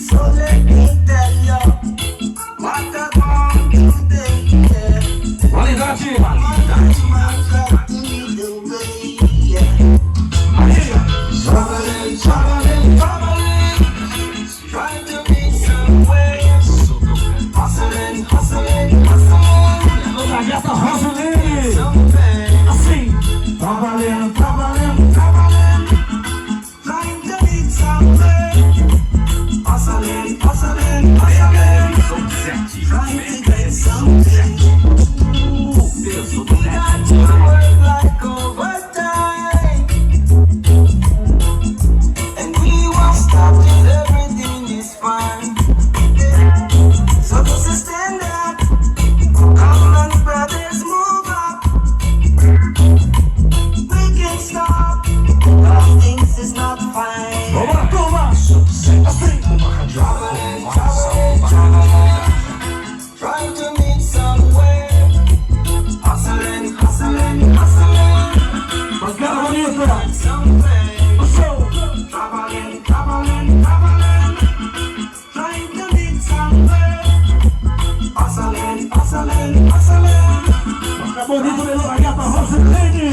So let me tell you what I want today. Yeah. Qualidade. Traveling, traveling, traveling, trying to make some waves. Hustling, hustling, hustling. A gata Rosaline. Something. Assim. Traveling, traveling, traveling, trying to make some waves. Hustling, hustling, hustling, trying to get something. We got to work like overtime, and we won't stop till everything is fine. So this is stand up, come on brothers, move up. We can stop, cause things is not fine. Vamos lá, turma. Assim. Traveling, traveling, traveling, trying to meet somewhere. Hustling, hustling, hustling, Bancada bonita. somewhere. O show. Traveling, traveling, traveling, trying to meet somewhere. Hustling, hustling, hustling. Bancada bonita, melhor a gata Rosaline.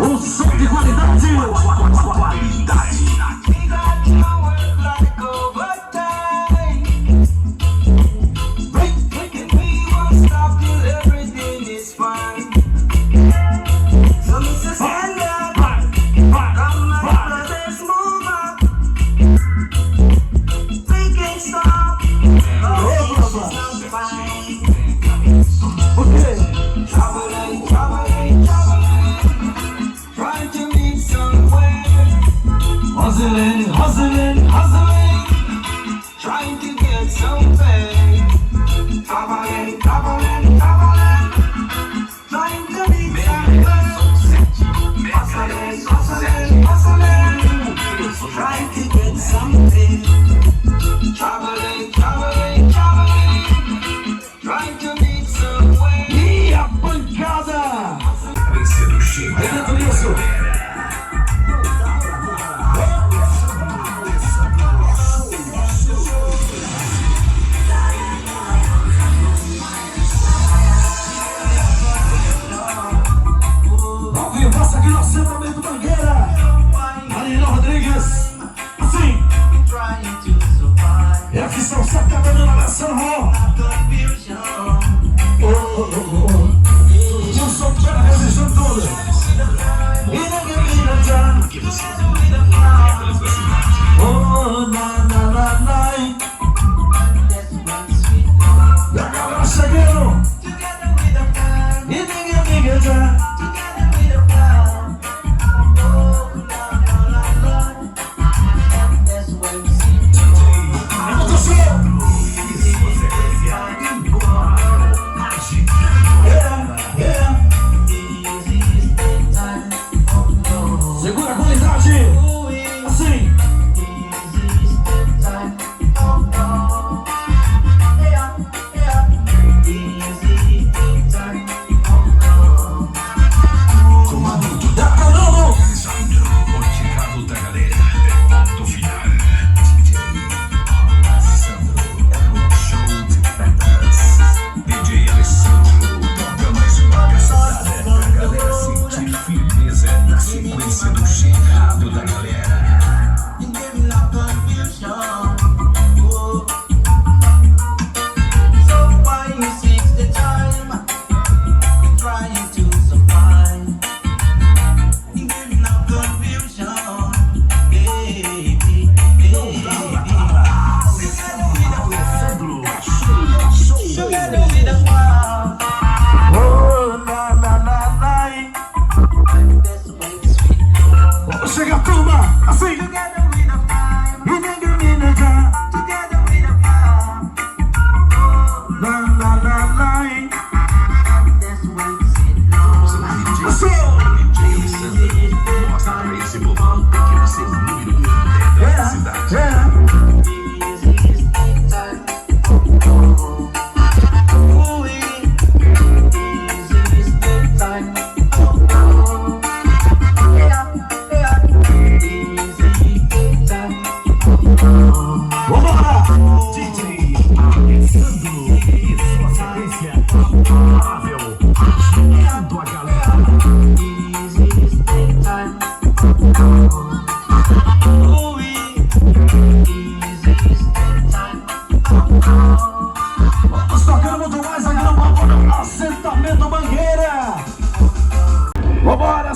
Um som de qualidade. We got to work like overtime, and we won't stop till everything is fine. So Mr. Stand up, come on brothers, move up. We can't stop, cause things is not fine. Ok. Traveling, traveling, traveling, trying to meet somewhere. Rosaline, Rosaline, Hustling, trying to get somewhere. Traveling, traveling, traveling, trying to meet somewhere. Hustling, hustling, hustling, trying to get something. Traveling, traveling, traveling, trying to meet somewhere. e a pancada. Aí dentro disso. Ao vivo, passa aqui no assentamento Mangueira. Marina Rodrigues. Assim. É a ficção sacada na nação. E o som pela região toda. Oh, na, na, na, na. E a galera chegando. E ninguém já. É muito show. Segura a qualidade. Assim.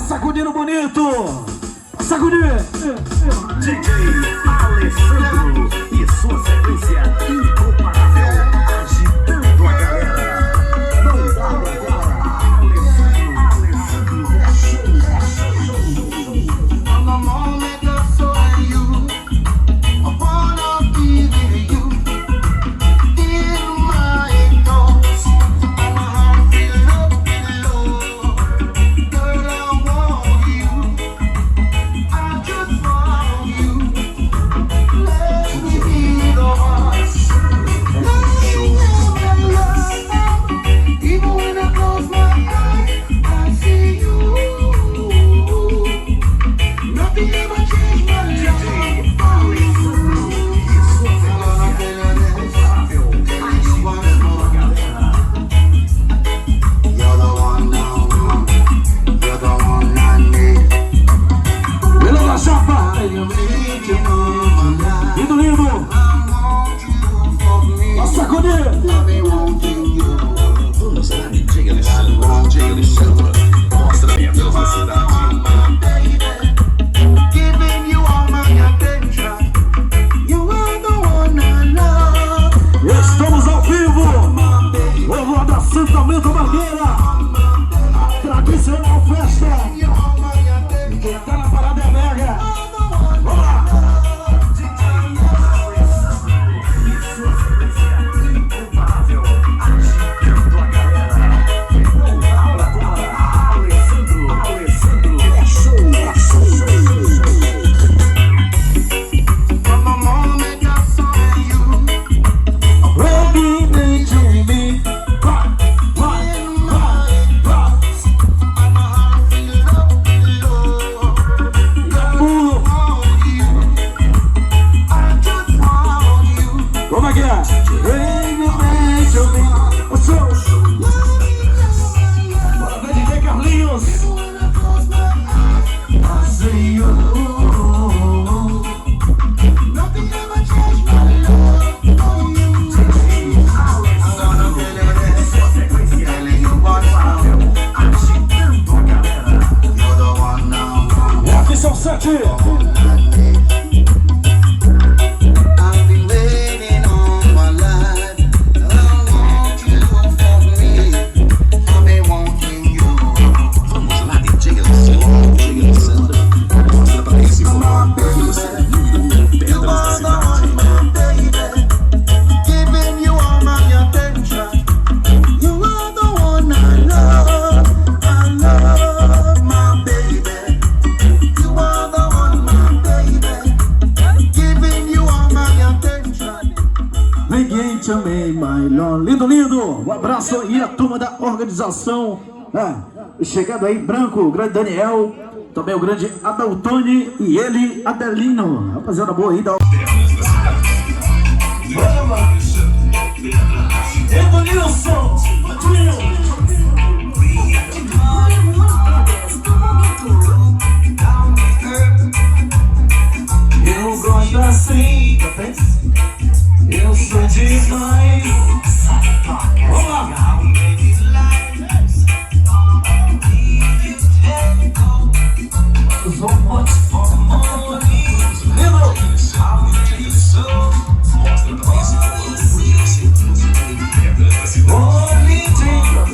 sacudindo bonito. Sacudir. DJ Alessandro e sua sequência incomparável, agitando a galera. Não dá agora. Alessandro é show. From the moment I saw you, I wanna be with you. In my thoughts, and my heart filled up with love. Girl, I want you. I just want you. Let me be the one. Let me love. Even when I close my eyes, I see you. Nothing ever changed my love for you. You're the one now, you're the one I need. Beleza da chapa. Lindo, lindo. A sacudir. Vamos lá, DJ Alessandro. DJ Alessandro, mostra a minha velocidade. Giving you all my attention. You are the one I love. Estamos ao vivo. O Rua da Santa Menta Mangueira. A tradicional festa. Quem tá na parada é a Mega. Vamos lá. Incomparável, agitando a galera. Não dá agora. Alessandro é show. From the moment I saw you, Baby, need you in me. Vai. in my thoughts, and my heart filled up with love. Pulo. Want you. I just want you. Como é que é? Baby, need you in me. O som. Bora ver DJ Carlinhos. When I close my eyes, I see you. Nothing ever changed my love for you. I'm gonna feel it. Sua sequência Telling you what's incomparável, agitando a galera. You're the one now. É aqui são 7. I've been waiting all my life. I want you for me. I've been wanting you. Vamos lá, DJ Alessandro. DJ Alessandro, mostra pra esse forró que você é número 1 You pedras da are the cidade. one, my baby. Giving you all my attention. You are the one I love. I love my baby. You are the one, my baby. Giving you all my attention. Ninguém te amei, my love. Lindo, lindo. Um abraço e a turma da organização. Chegando aí, Branco, o grande Daniel. Também o grande Adaltone e ele, Adelino. Rapaziada boa aí da Evanilson. Eu gosto assim, eu sou demais. Vamos lá. So much for money. Mostra pra esse forró que você é número 1 pedras da cidade. Only thing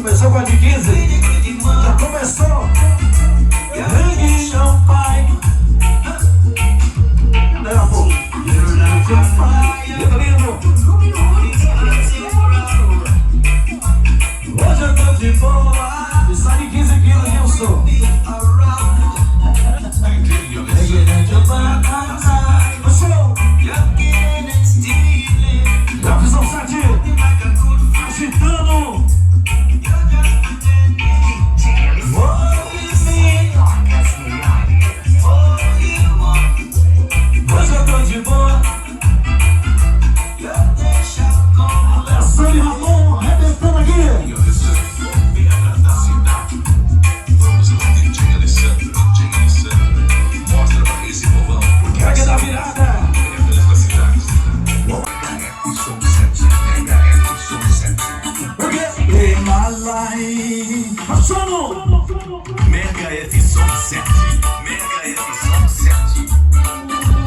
sono. Mega F-Som 7. Mega F-Som 7.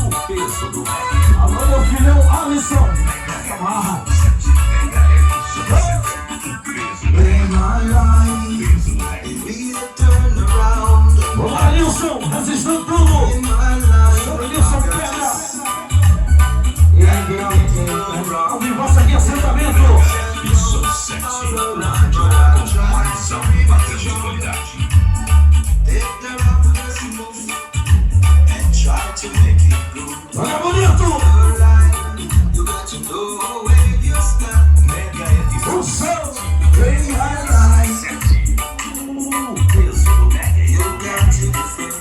O peso do reggae. Alô, meu filhão Alisson. Amarra. Mega F-Som 7. O peso do reggae. In my life, Peso do reggae. be a turnaround. Olá, Nilson, resistando tudo. In my life, Sobre Nilson Pega. Ao vivo, aqui, assentamento. F-Som 7. Uma radiola com mais alto padrão de qualidade. take the roughness move and try to make it good. Olha, bonito. Your life, you got to know where you stand. Mega F-Som O céu. In my life, 7. O peso do reggae. you got to be firm.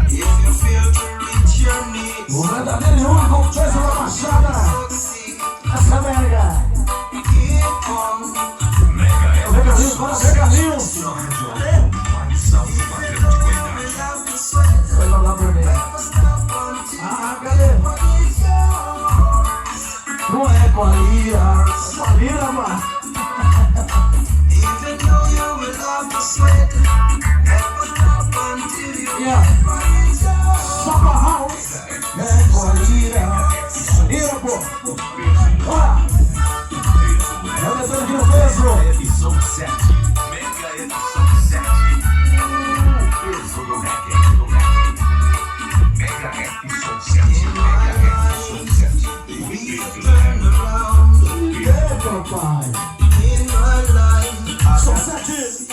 If you fail to reach your needs, O verdadeiro e único peso da Baixada. succeed. Essa mega. Keep on. Mega Vem, Carlinhos, F-Som bora, 7. vem, Carlinhos. Uma radiola com mais alto padrão de qualidade. Without the sweat, Vai lá pra mim. never stop until Ah, cadê? what is yours. Não é com a Lira. Com a Lira, mano. Even though you will have to sweat, never stop until you Yeah. get what is yours. Sapa House. É com a Lira. Lira, pô. Olha. É descendo aqui no peso. F-Som 7. Mega F-Som 7. O peso do reggae. Do reggae. Mega F-Som 7. Mega F-Som 7. O peso do Turn reggae. around É, papai. in my life. São 7.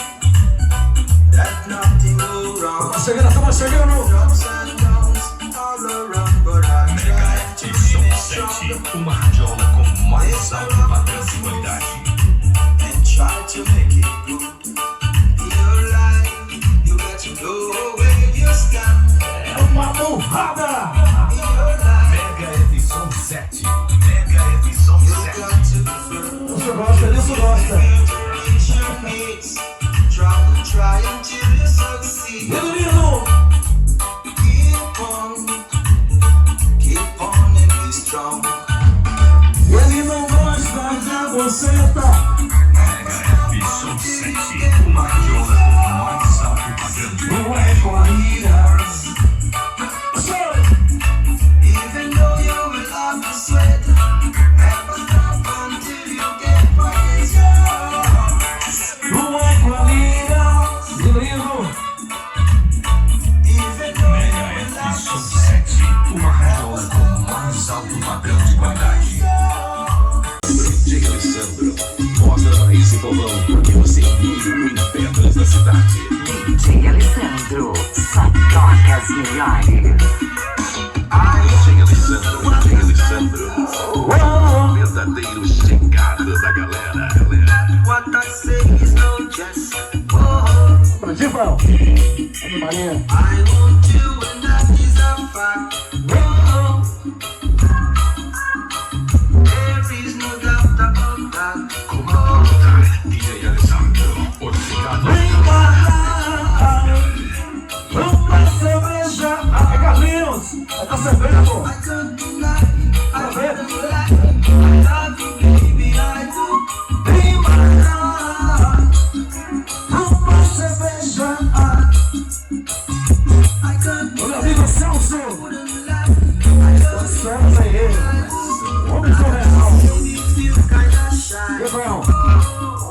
That nothing go wrong. Tá chegando, estamos chegando. Ups and downs all around, but I Mega try to F-Som remain 7. strong Uma radiola com mais alto padrão de qualidade. and try to make it good. In your life, you got to know where you stand. É uma burrada. In your life, Mega F-Som 7. Mega F-Som you 7. got to be firm. Você gosta, Edilson gosta. Reach your needs. Try until you succeed. Menino. Keep on and be strong. Ele não gosta de você, tá? Mega F-Som 7. Uma radiola com mais alto padrão de Não é com a Lira. Even though you will have to sweat, never stop until you get what is yours. Não é com a Lira. Menino. Even though you Mega will have to F-Som sweat, 7. Uma radiola com mais alto padrão de qualidade. DJ Alessandro, mostra pra esse povão que você vive em pedras da cidade. DJ Alessandro, só toca as melhores. DJ Alessandro, o verdadeiro chegado da galera. what I say is no jest. Oh, Divão. Vamos, Maria. I want you and that is a fact. Oh, there is no doubt about that. Oh, DJ Alessandro, o chegado. Uma cerveja. Ah, é Carlinhos. É da cerveja, pô. I can't deny, I wouldn't lie. I love you, baby, I do. Be my love. Uma cerveja. I can't O meu amigo Celso. wouldn't lie. I love Celso é ele. Homem surreal. you, you feel kinda shy. Gabriel.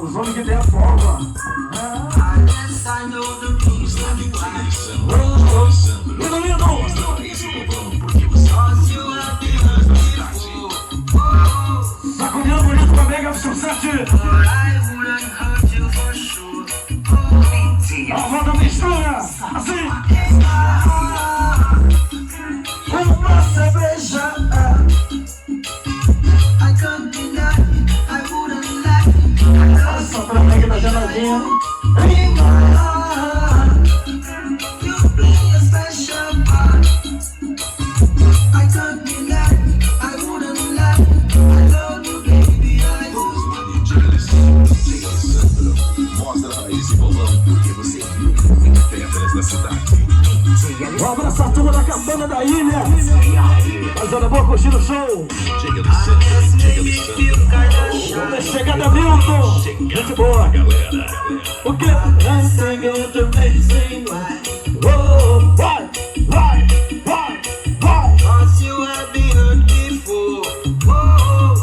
Os homens que tem a forma. Unless I know the reason why. Lindo, lindo. Mostra pra esse povão porque você Cause you have been beautiful. Oh, Sacudindo bonito com a Mega F-Som 7. I wouldn't hurt you for sure. Oh, A roda mistura. Assim. Uma cerveja. I can't deny, I wouldn't lie. I love Só pra Mega da geladinha. you, my heart. You play a special part. I can't deny, I wouldn't lie. I love you, baby, I do. DJ Alessandro, mostra pra esse povão Porque você viu muitas pedras na cidade. Um abraço à turma da Cabana da Ilha. Fazendo boa, curtindo o show. Chega do centro, chega do centro. Vamos chegada, Milton. Gente boa. Galera, O que? Oh, vai, vai, vai, vai. Cause you have been hurt before. Oh,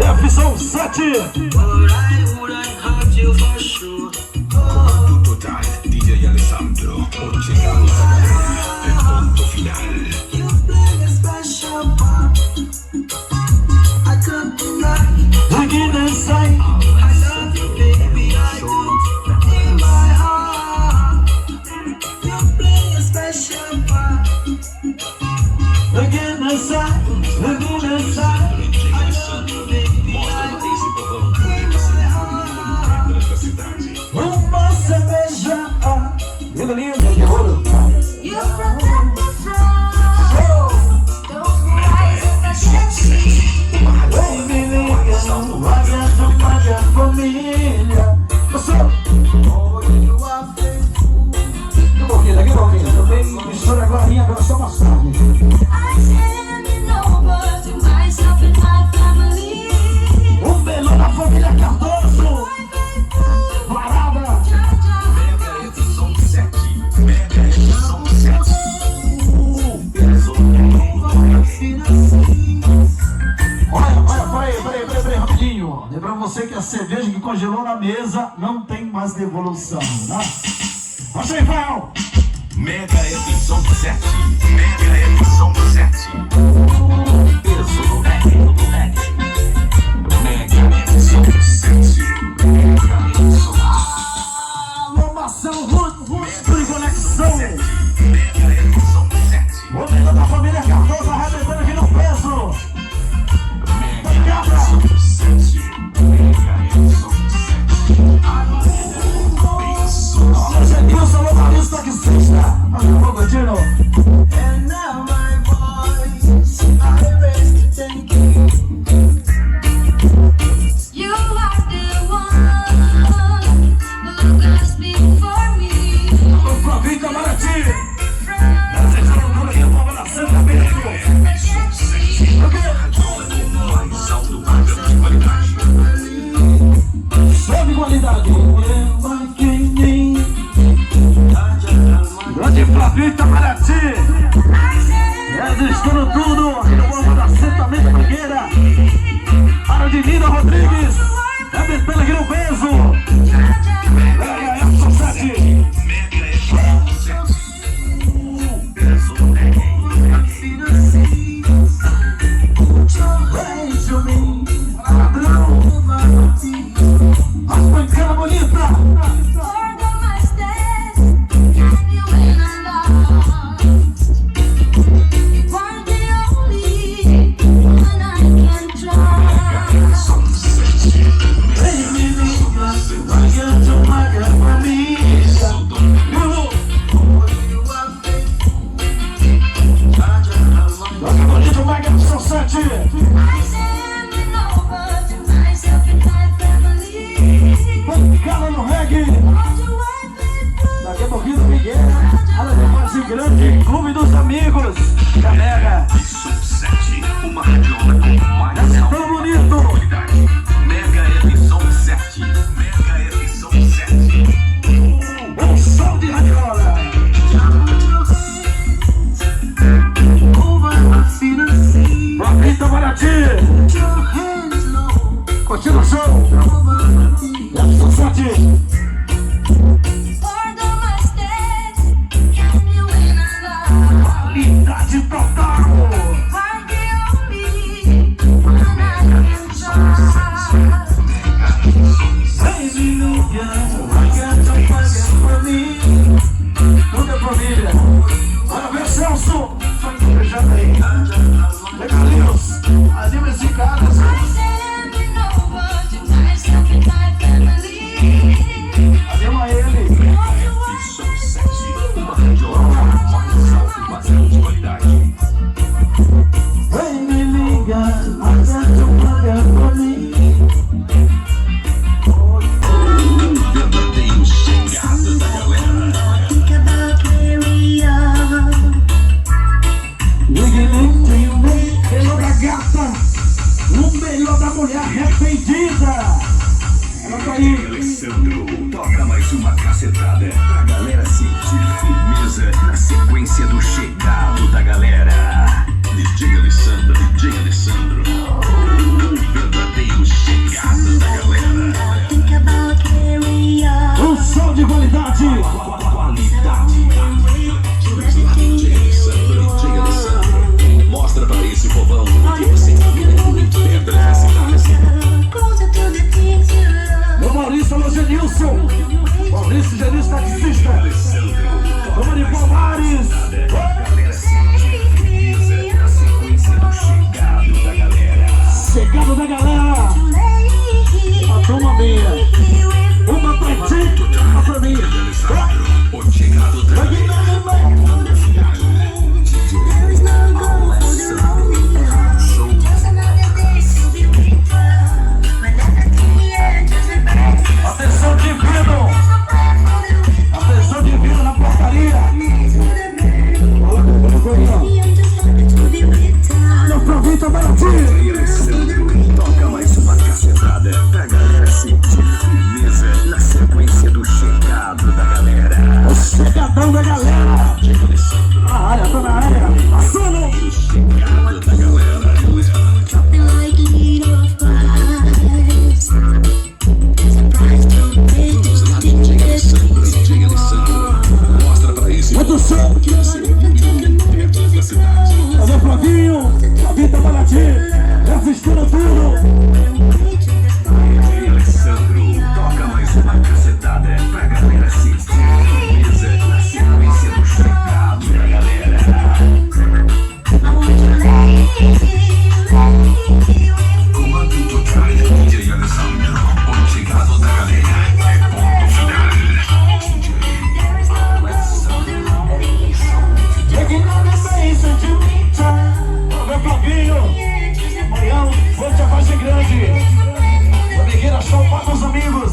F-Som 7. but I wouldn't hurt you for sure. Comando total, DJ Alessandro. Onde chegamos a galera, é ponto final. You play a special part. I can't deny. Again inside. I love you, baby. I do. In my heart, you play a special part. Again inside. Again inside. I love you, baby. I do. In my heart. Pedras da cidade. Uma cerveja. Lindo, lindo, de ouro. You protect me from those who rise against me. Vem me ligando, vaga a família. Pessoal, Oh, you are faithful. que pouquinho, também mistura agora só mais tarde. I stand over to myself and my family. O melhor da família Cardoso. Parada. Mega edição 7. Mega edição 7. Peso Olha, peraí, rapidinho. Lembra você que a cerveja que congelou na mesa não tem mais devolução, né? Passa aí, Rafael. Mega edição 7. Mega edição 7. Peso do reggae, do reggae. Mega edição 7. Mega edição 7. Alô, Marcelo Ruth, por conexão. Mega edição 7. O melhor da família Cardoso arrebentando aqui no peso. Mega edição 7. Mega edição 7. Alô, Genilson, alô, Maurício, taxista. Alô, Godino. And now my voice, I raise to thank you. You are the one who can speak for me. Alô, Flavinho Camarati. Vocês estão por aqui, palma na Santa Bento. O quê? Mais alto padrão de qualidade. Sob qualidade. Grande Flavinho Itamaraty. Registrando tudo aqui no Morro da Assentamento Figueira. Para de Nina Rodrigues. Rebentando aqui no peso. Mega F-Som 7. Mega edição 7. Peso do reggae. Vem to me. As pancadas bonitas. Forgo my steps and you when I'm lost. You are the only one I can trust. Edição 7. Vem me liga, vaga de uma família. Peso do reggae. You are faithful. Toca bonito, Mega F-Som 7. I stand over to myself and my family. Pancada no reggae. All you are faithful. Daqui a pouquinho, Figueira. Área de base grande, Clube dos Amigos. Da Mega. Edição 7. Uma radiola com mais É alta tão bonito. qualidade. Mega edição 7. Mega edição 7. Um som de radiola. Over my feet and see. Flavinho Itamaraty. Put your hands low. Curtindo o show. Over my feet. F-Som 7. Forgo my steps and you when I'm lost. Qualidade total. You are the only de qualidade. Mostra para esse povão o que você perto das cidades. O Maurício, alô Genilson. Maurício Genilson, taxista. Vamos de Palmares. Chegado da galera. A turma minha. Uma pra ti, uma pra mim. O chegado da Atenção divino. Atenção divino na portaria. Não aproveita baratinho. toca mais uma cacetada pra galera sentir firmeza na sequência do chegado da galera. O chegadão da galera. Na área, tô na área. Passando. Chegado da galera. DJ Alessandro, mostra pra esse Muito som. perto da cidade. Cadê o Flavinho? Flavinho tá baratinho. Resistiu tudo. DJ Alessandro, toca mais uma cacetada pra galera sentir firmeza na sequência do chegado da galera. Comando total, DJ Alessandro, o chegado da galera é ponto final. Chegando na bênção de Mita. Cadê o Flavinho? Amanhã, hoje a voz é grande. Amigueira Show para os amigos.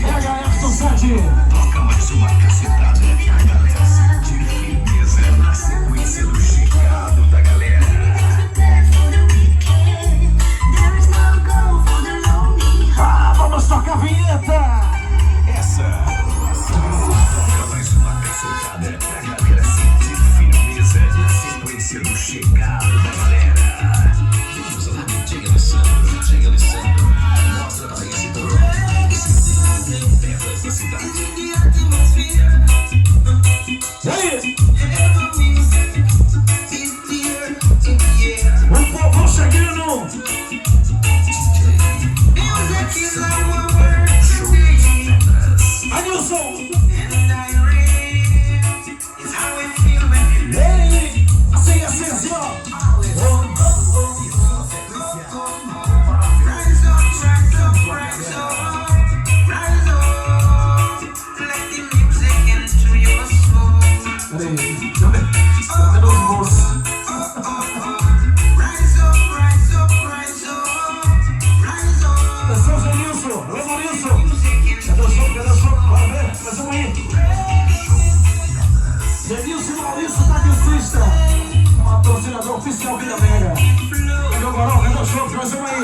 HF Society. Toca mais uma cacetada pra galera sentir firmeza na sequência do chegado da galera. Ah, vamos tocar a vinheta. Essa toca mais uma cacetada pra galera sentir firmeza na sequência do chegado da galera. Vamos lá, DJ Alessandro, mostra pra esse povo perto da cidade. E aí? O povo chegando. Adilson. Ei, assim, assim, ó. Atenção, Genilson. Alô, Maurício. Cadê o som? Cadê o som? Bora ver. Mais um aí. Genilson Maurício, taxista. Patrocinador oficial Vida Mega. Cadê o Goró? Cadê o show? Mais um aí.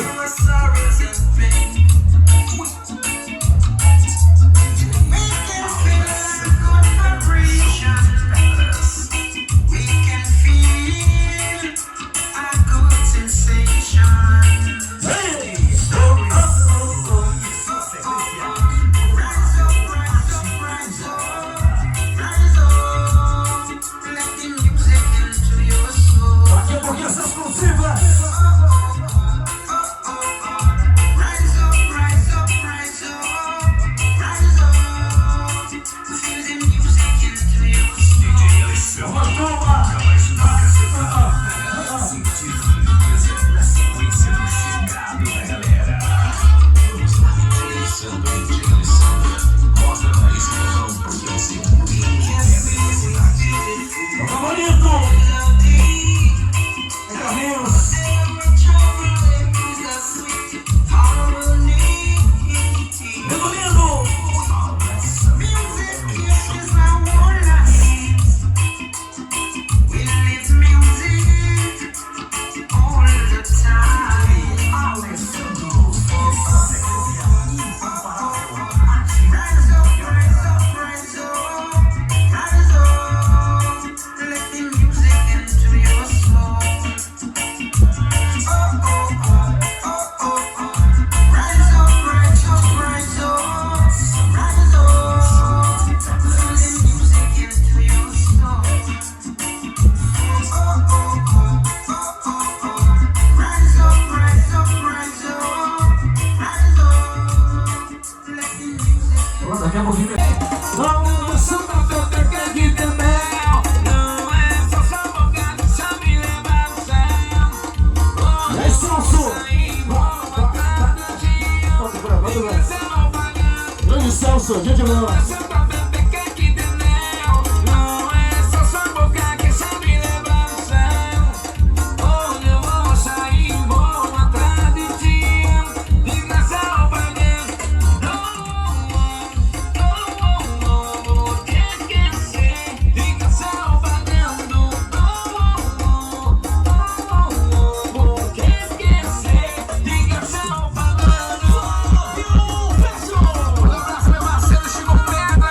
Daqui a pouquinho essas coisas. Não é só pra pepeca que tem mel. Não é só sua boca que sabe levar no céu. É Celso. Grande Celso, gente boa. Marcelo Chico Pedra.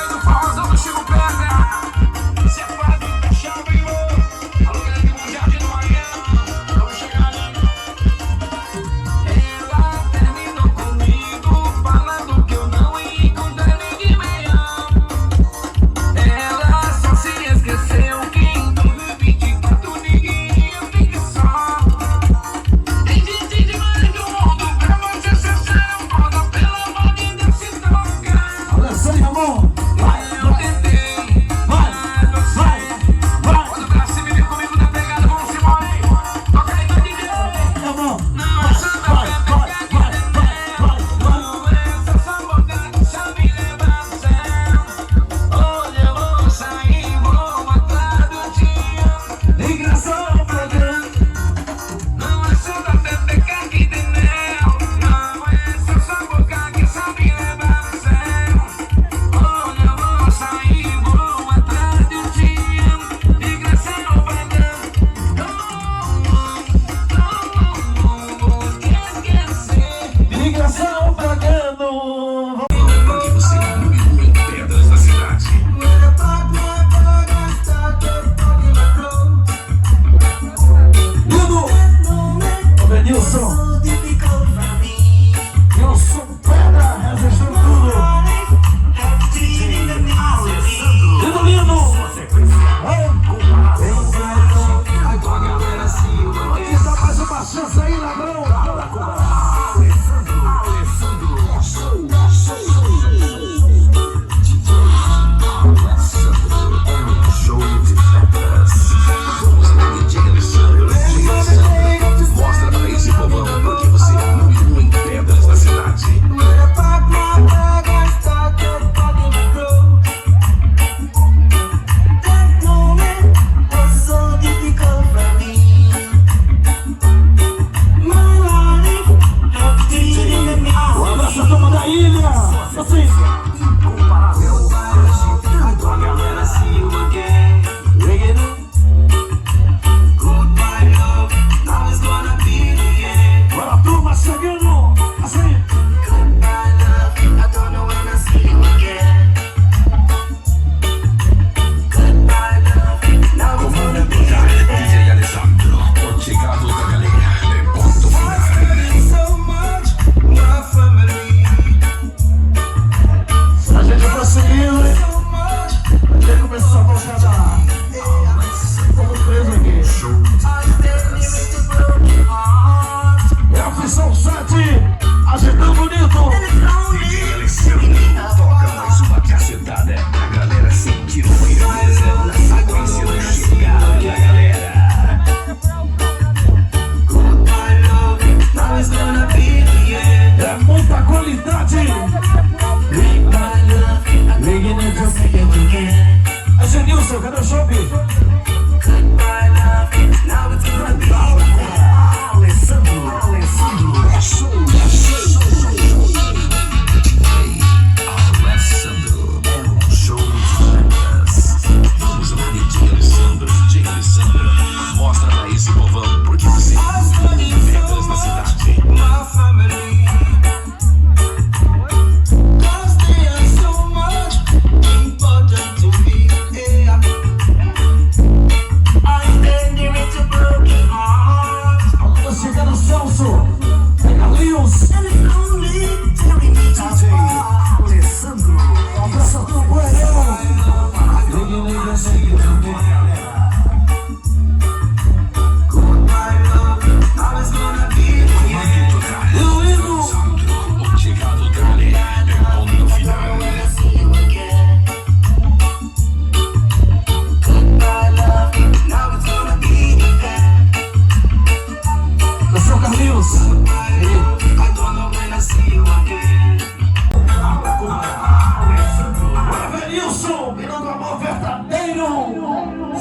som, virando amor verdadeiro.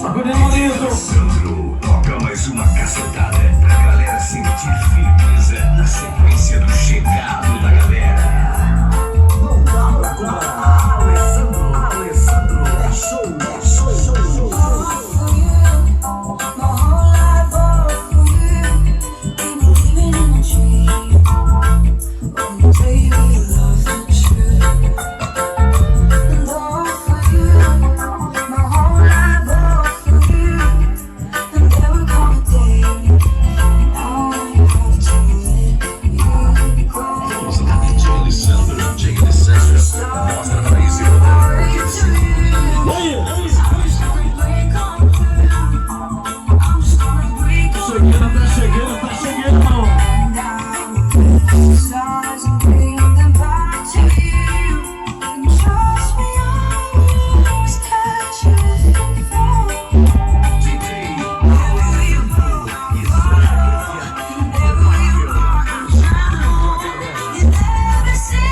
Sacudindo lindo. Sandro toca mais uma cacetada pra galera sentir firmeza na sequência do chegado da galera. Não dá pra comparar. Alessandro, é show. My whole life all for you. Been living in a dream. On the day you love the truth. And all for you. My whole life all for you. And there will come a day. Now I have to let you go. DJ Alessandro, mostra pra esse povo que você Tá chegando. Stars and bring them back to you. And trust me, I will always catch you if you fall. Wherever you go, I'll follow. Wherever you walk, I'll shadow. You never see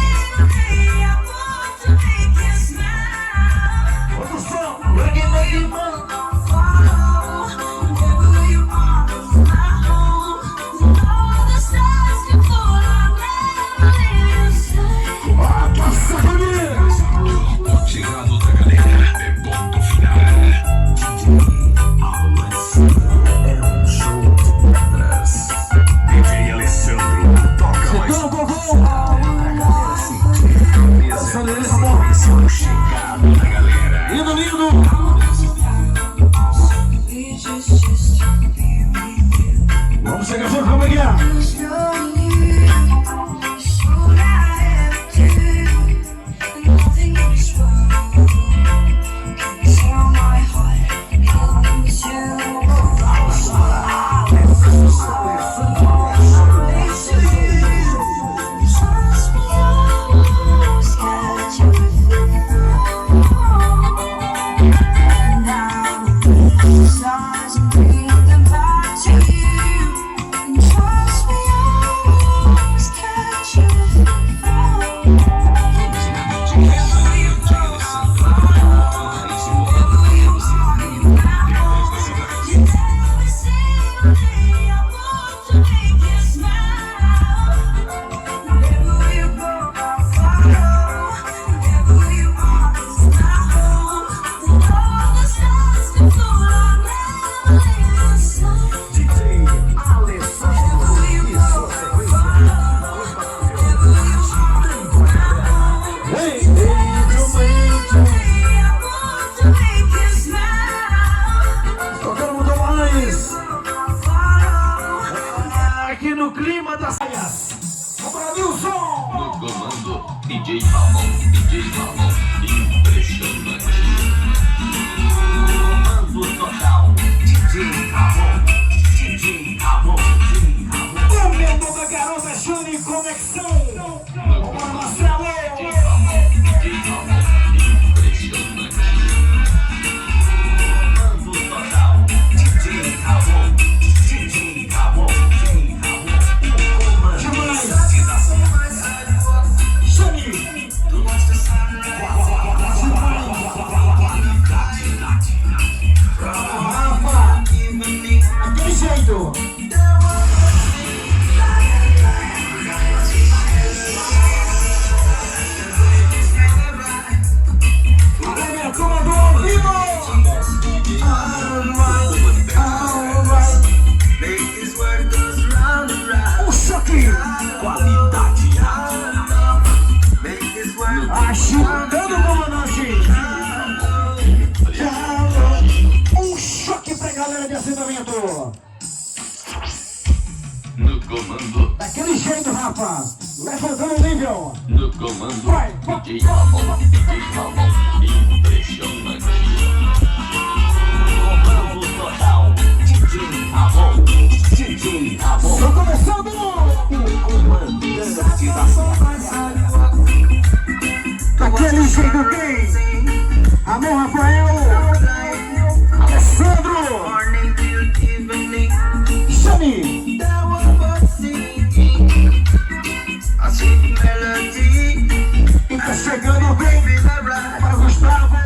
me. I want to make you smile. Outro som, reggae, mano. I'll follow. Wherever you walk, I'll follow. And all the stars can fall, I'll never leave your side. Tá sacudindo. chegado da galera. É ponto final. É um show de pedras. DJ Alessandro toca mais Então, uma vovô. pra galera sentir firmeza na sequência do chegado da galera. Lindo. We just to be with you. Vamos chegar junto, como é que é? There's no need, should I have to? And nothing in this world can tear my heart into. Trust me, I will always catch you if you fall. Now the stars and bring them back to you. And trust me, I will always catch you if you fall. Wherever you go, I'll follow. Wherever you walk, I'll you never see me. I want to make you smile. Wherever you go, I'll follow. Wherever you walk, it's my home. And all the stars can fall, I'll never leave your side. DJ Alessandro. Wherever you go, I'll follow. Wherever you walk, it's my home. Ei, I want to make you smile. tocando muito mais. I'll follow. Aqui no clima das saias. O Brasil som. No comando, DJ Ramon, impressionante. Comando total, DJ Ramon. O medo da garota Júnior em conexão. Vamos, Marcelo. DJ Ramon, impressionante. Comando total, DJ Ramon. O comandante da Júnior. Rafa. Aquele jeito. Galera, comandou ao vivo. O choque. qualidade. Agitando o comandante. Um choque pra galera de assentamento. No comando, Daquele jeito, Rafa. Levantando o nível. no comando, Vai. DJ Ramon, impressionante. Comando total, DJ Ramon. Estou começando. O comandante da Daquele jeito tem. Ramon Rafael. Alessandro. Chame. E tá chegando bem para Gustavo.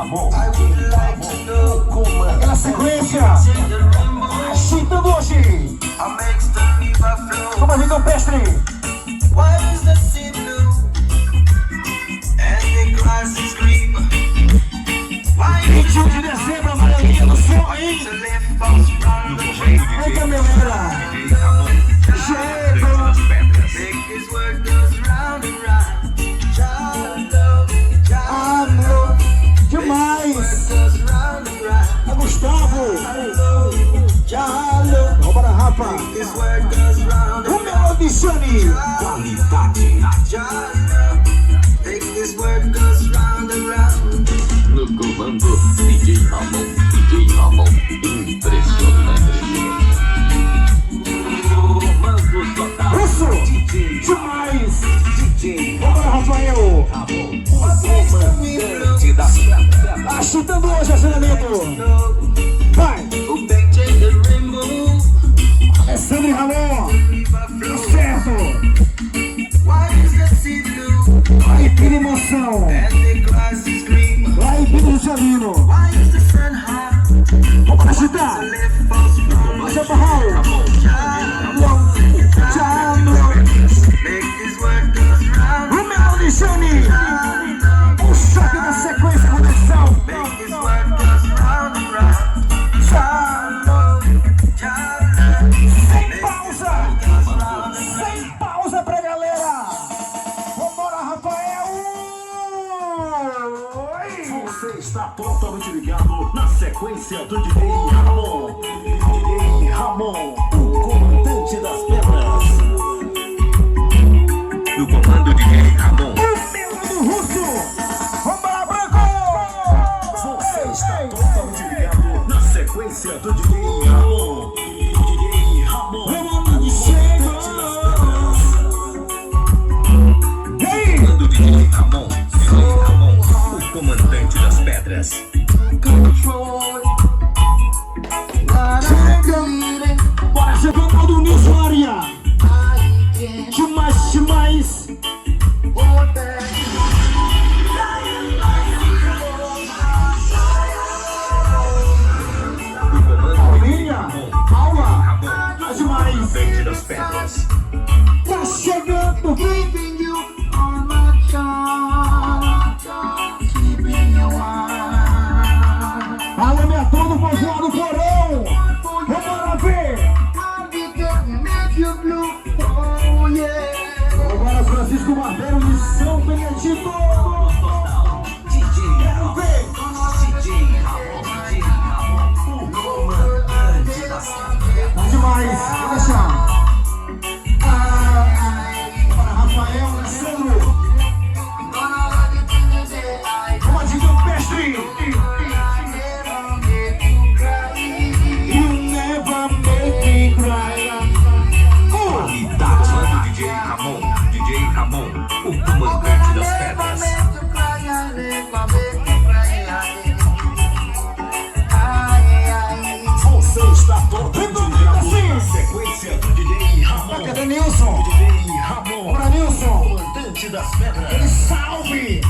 Ramon. I would like to know. Aquela sequência. Agitando hoje. I makes the river flow. Como a gente campestre. Why is the sea blue? And the glasses green. Why is 21 de dezembro, amarelinha no som, hein? the lift us round the train? Vem, Cameleira. DJ Ramon. Chega. Das pedras. Make this world goes round and round. Child love, child Amor. love. Demais. Goes round and round. É Gustavo. Child love. Vamos para Rafa. This world goes round O and meu Alexandre. Qualidade. child love. Make this world goes round and round. No comando, DJ Ramon. DJ Ramon. Impressionante. Comando total. Russo. DJ Demais. DJ Vamos para Rafael. Ramon. Comandante das pedras. Agitando hoje, acionamento. Vai. Who painted the rainbow? Alessandro e Ramon. River flow. Certo. Why is the sea blue? Aí, pira emoção. And the grass is green. Lá em Pira Juscelino. Why is the sun high? Vamos agitar. The lift us round. Vai ser barral. Make this world goes round. O meu Alexandre. O choque da sequência, conexão. Make this world goes round and round. Sem pausa. Sem pausa pra galera. Vambora, Rafael. Oi. Você está totalmente ligado na sequência do DJ Ramon. DJ Ramon, o comandante das pedras. No comando DJ Ramon. O meu do Russo. Vambora, Branco. Você está totalmente ligado na sequência do DJ Ramon. DJ Ramon. Vamos, chega. E aí? Comando DJ Ramon. DJ Ramon, o comandante das pedras. Bora chegando do Nilson Aria. Demais, demais. No comando Paulinha, Paula, Ramon, tá demais. comandante das pedras. Tá chegando. Keeping you on my chart. Keeping you on. Alô, minha turma, povoado do Porão. Vambora ver. I'll be there, make you blue. Oh yeah. Agora Francisco Barbeiro de São Benedito. DJ Ramon. DJ Ramon. DJ Ramon, o comandante das pedras. Tá demais. Vou deixar. Para Rafael, Alessandro. Vamos de campestre. You never make me cry. Qualidade do DJ Ramon. DJ Ramon, o comandante das pedras. Você está totalmente ligado na sequência do DJ Ramon. Cadê Nilson? DJ Ramon, Bora, Nilson. comandante das pedras. Salve.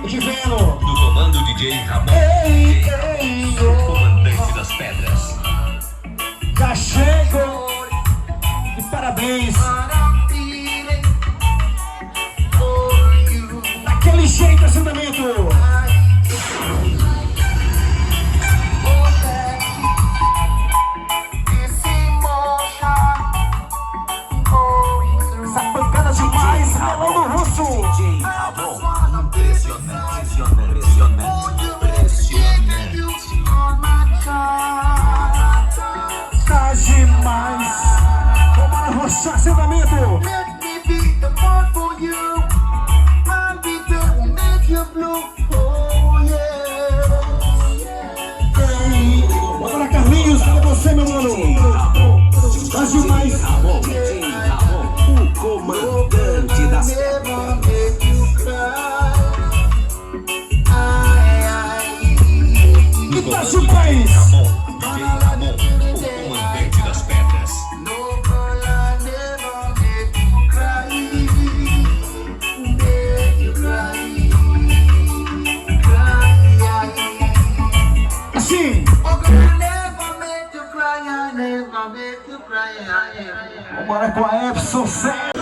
De vendo. No comando DJ Ramon. Ei, ei, O comandante das pedras. já chego. E parabéns. Daquele jeito, assentamento. Essa pancada demais, melão do Russo. DJ Ramon, impressionante, impressionante, impressionante. Tá demais. Vamos arrochar assentamento. Let me be the one for you. I'll be there, will make you blue. Oh yeah. Ei, bora, Carlinhos, para você, meu mano. Tá demais. Ramon, DJ Ramon, o comandante das pedras. Never make you cry. E tá demais. Ramon, DJ Ramon, o comandante das pedras. No girl, I never make you cry. Make you cry. Cry, wanna make you cry. Vambora com a Epson 7.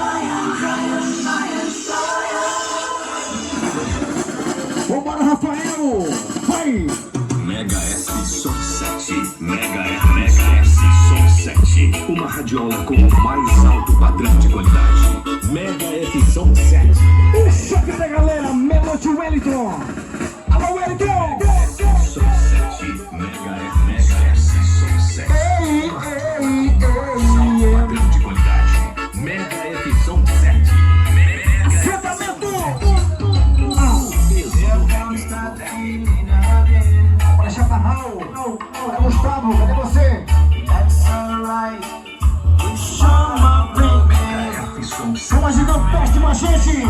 Vambora, Rafael. Vai. Mega S Som 7. Mega S Som 7. Uma radiola com o mais alto padrão de qualidade. Mega F Som 7. O choque da galera, Melody Wellington. Alô, Wellington. Som 7. Mega S Som 7. Padrão de qualidade. Mega F Som 7. Sentamento. Para Chaparral. É Gustavo, cadê você? That's alright. We show my baby. F Som 7. Vamos ajudar, preste uma gente.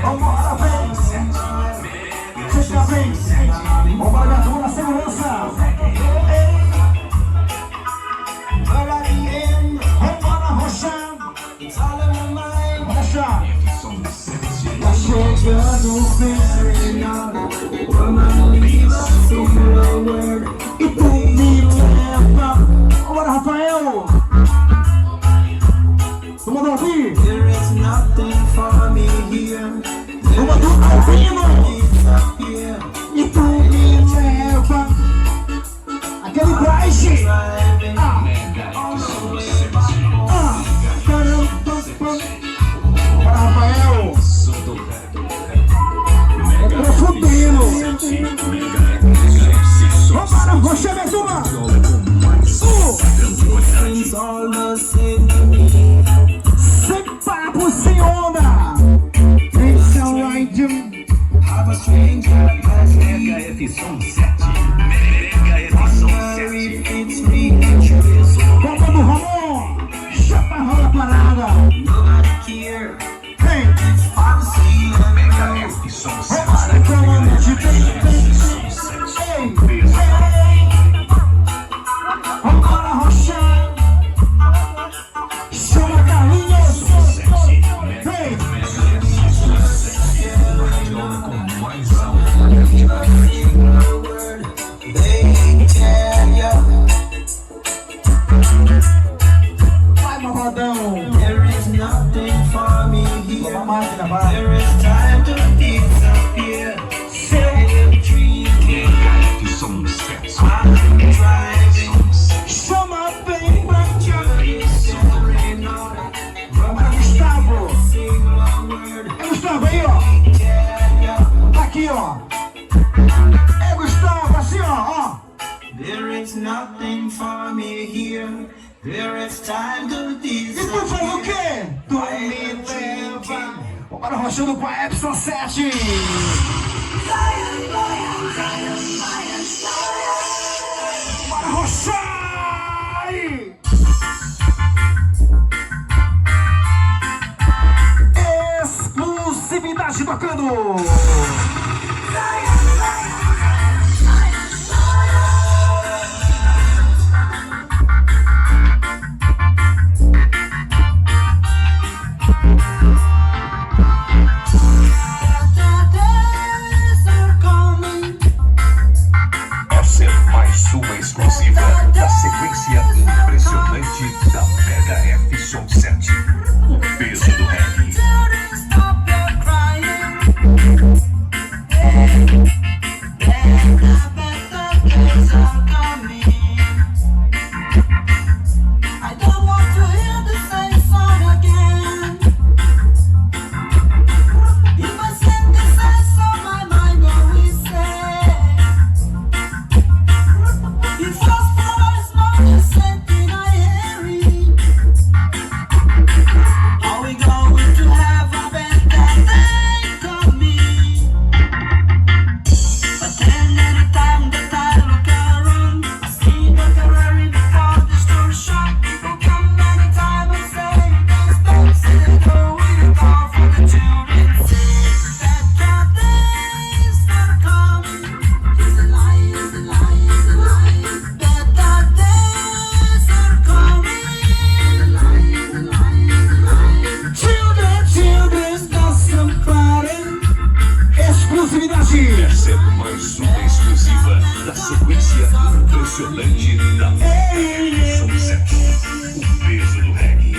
Vambora, vem. Você já vem. Vambora, minha turma, na segurança. Vambora, Roxão. Roxa. Tá chegando o final. E tu me leva. Vambora, Rafael. Vamos dar ouvir. There is nothing for me here. Vamos dar ouvindo. Here. E tu me leva. Aquele Bryce. Mega F Som 7. Para Rafael. Mega Tô fudendo. Mega F Som 7. Vambora, Roxa, minha turma. Things all the same to me. Sem papo, sem onda. It's alright, Jim. Have a stranger as me. Mega F Som 7. Mega F Som Very 7. fits me. Copa do Ramon. Chaparral da parada. Nobody care. Vem. It's fancy and Mega F Som 7. Vambora, comandante. Vem. Som 7. Ei. Peso. Vambora, Roxa. Chama Carlinhos. 7. Vem. Mega F Som 7. Radiola com mais alto padrão de qualidade. they tell ya Vai, malvadão. there is nothing for me here. Toma a máquina, vai. There is time to disappear. Still drinking, Mega F Som 7. I'm driving. Chama bem pra cá. Celebrating on Vambora, Gustavo. sing long word. É Gustavo aí, ó. Tell ya Tá aqui, ó. É Gustavo, assim, ó. there is nothing for me here. There is time to E tu faz o disappear. quê? Tu me leva. Vambora, rochando com a Epson 7. Bora rochar! Exclusividade tocando. Essa é mais uma exclusiva da sequência impressionante da Mega F Som 7. O peso do reggae. Stop your crying. impressionante da São 7. O peso do reggae.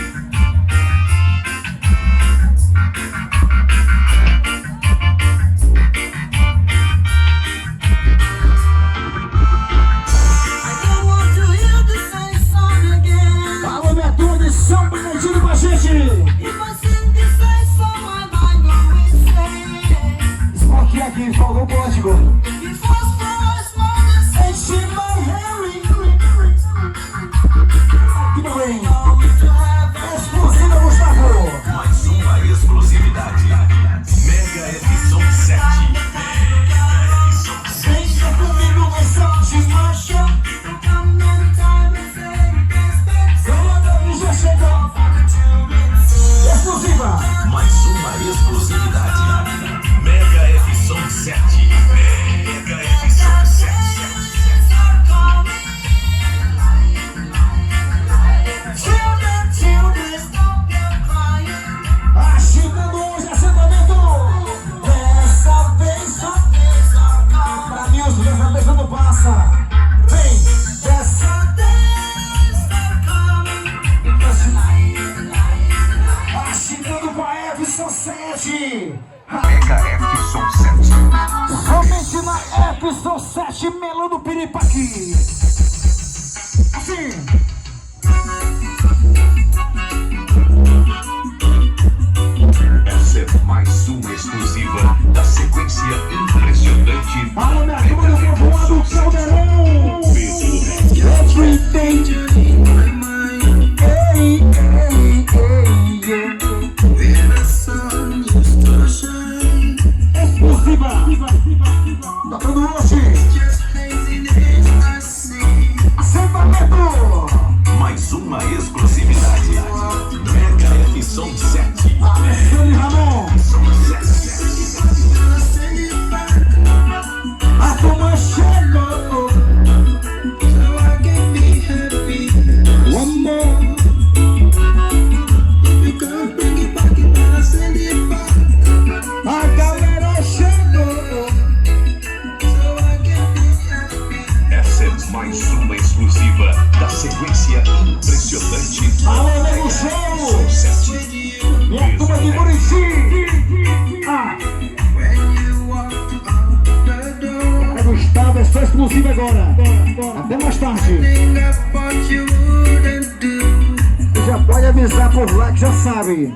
I don't want to hear the same song again. Alô, minha turma de São Bernardino com a gente. If I sing the same song, my mind go insane. Smoke aqui, falou o código. If I smoke the same shit, my hair is green. Que bem. Going to have Explosiva, Gustavo. Mais uma exclusividade. Mega F Som 7. Mega F Som 7. Deixa comigo essa te marcha. Come anytime and say you can stay. Salvador já chegou. Explosiva. Mais uma exclusividade. Mega F Som 7. Mega F Som 7. Children, stop your crying. Agitando hoje assentamento. Dessa vez, Pra Nilson, dessa vez não passa. Vem, dessa agitando com a F São 7. Mega F Som 7. Somente na F São 7, melando piripaqui. Assim. Essa é mais uma exclusiva da sequência impressionante da Alô, minha turma do povoado Caldeirão. peso do reggae. Everything in my mind. Ei, ei, ei, explosiva. Tocando hoje. Assentamento. Mais uma exclusividade. Mega F Som 7. Alexandre Ramon. Som 7. A turma chegou. One more. A galera chegou. Essa é mais uma exclusiva da sequência impressionante Alô, nego Som show. 7. Minha turma de Murici. É Gustavo, é só exclusivo agora. Até mais tarde. Você já pode avisar por lá que já sabe.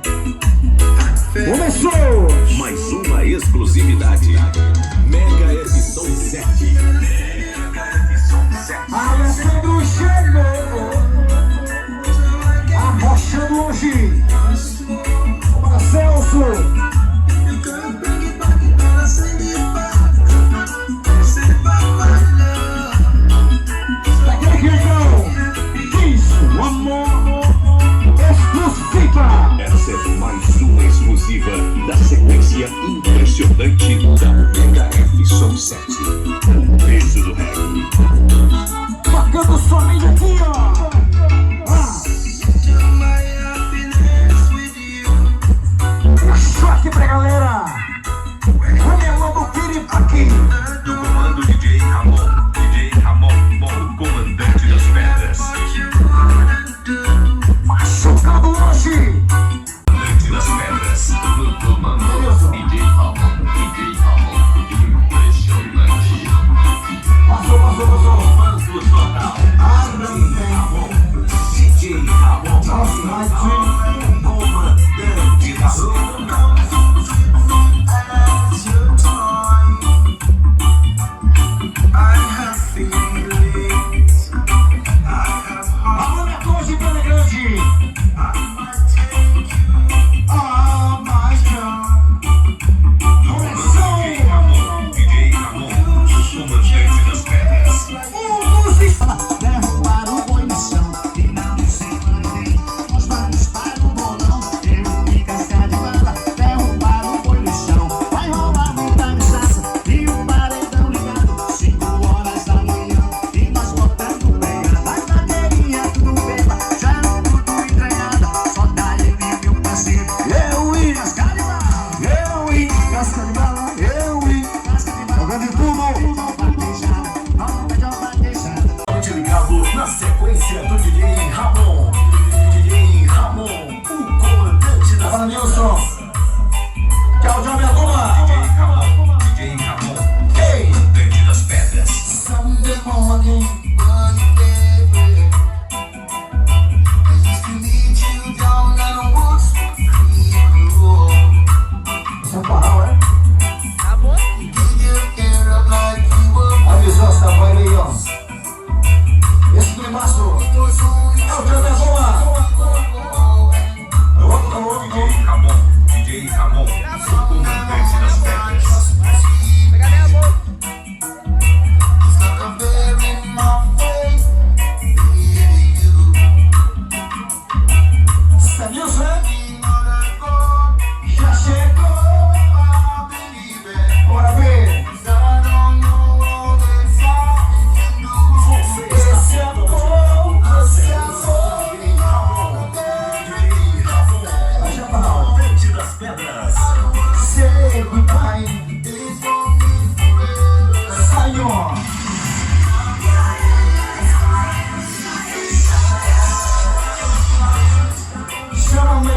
Começou! Mais uma exclusividade. Mega F Som 7. Mega F Som 7. Alessandro chegou! Arrochando hoje! Para Celso! Daquele jeitão! Isso, amor! Exclusiva! Essa é mais uma exclusiva da sequência impressionante da Mega F Som 7. O peso do reggae. Tocando somente aqui, ó! Um choque pra galera! Remelando o piripaqui! Do comando DJ Ramon. DJ Ramon, bom comandante das pedras. Machucando hoje! Comandante das pedras. Do comando DJ Ramon. DJ Ramon, impressionante. Passou! Comando total. Ramon. DJ Ramon. Comandante das pedras. Alô, minha turma de Pedra Grande! Começou! DJ Ramon. DJ Ramon, comandante das pedras. Para o boi no chão, final de semana.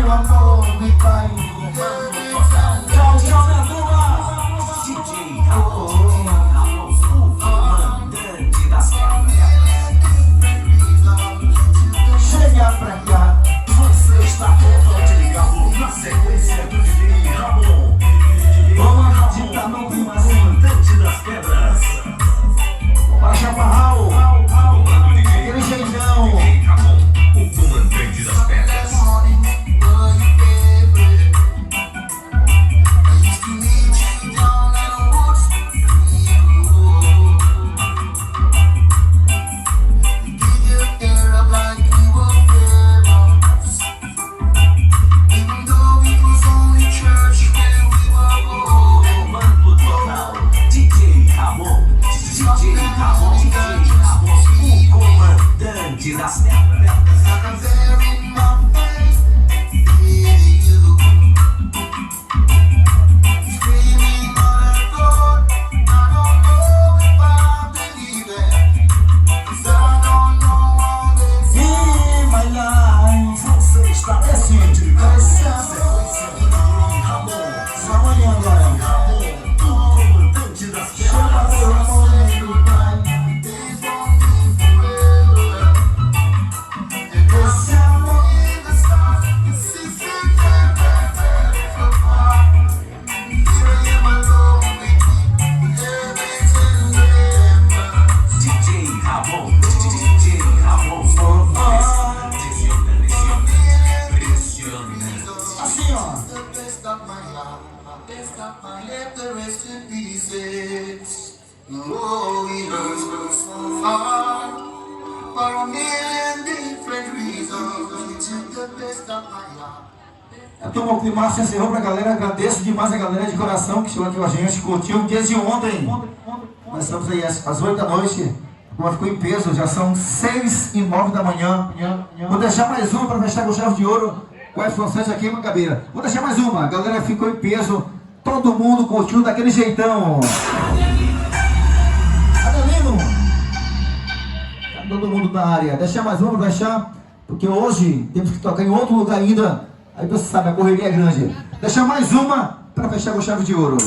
meu amor me vai. Tchau, tchau, minha turma. DJ Ramon, o comandante das quebras. Chega pra cá. Você está ligado na sequência do DJ Ramon. Vamos acreditar no O clima. comandante das quebras. Para Chaparral, Comando DJ aquele jeitão. DJ Ramon, o comandante das pedras. Comando total, DJ Ramon, DJ Ramon, DJ Ramon, o comandante das pedras. In my life. Você está É assim, sequência do DJ Ramon. amanhã agora. O comandante das pedras. DJ Ramon, DJ Ramon, impressionante. Assim, ó. Oh, it hurts so hard for a million different reasons. You took the best of my life. A turma, o climaço encerrou pra galera. Agradeço demais a galera de coração que chegou aqui com a gente, curtiu desde ontem. Nós estamos aí às 8 da noite. Agora ficou em peso, já são 6 e 9 da manhã. Vou deixar mais uma para fechar com chave de ouro. Com as funções aqui, Mangabeira. Vou deixar mais uma. A galera ficou em peso. Todo mundo curtiu daquele jeitão. Adelino. Tá todo mundo na área. Deixar mais uma para fechar. Porque hoje temos que tocar em outro lugar ainda. Aí você sabe, a correria é grande. Deixar mais uma para fechar com chave de ouro.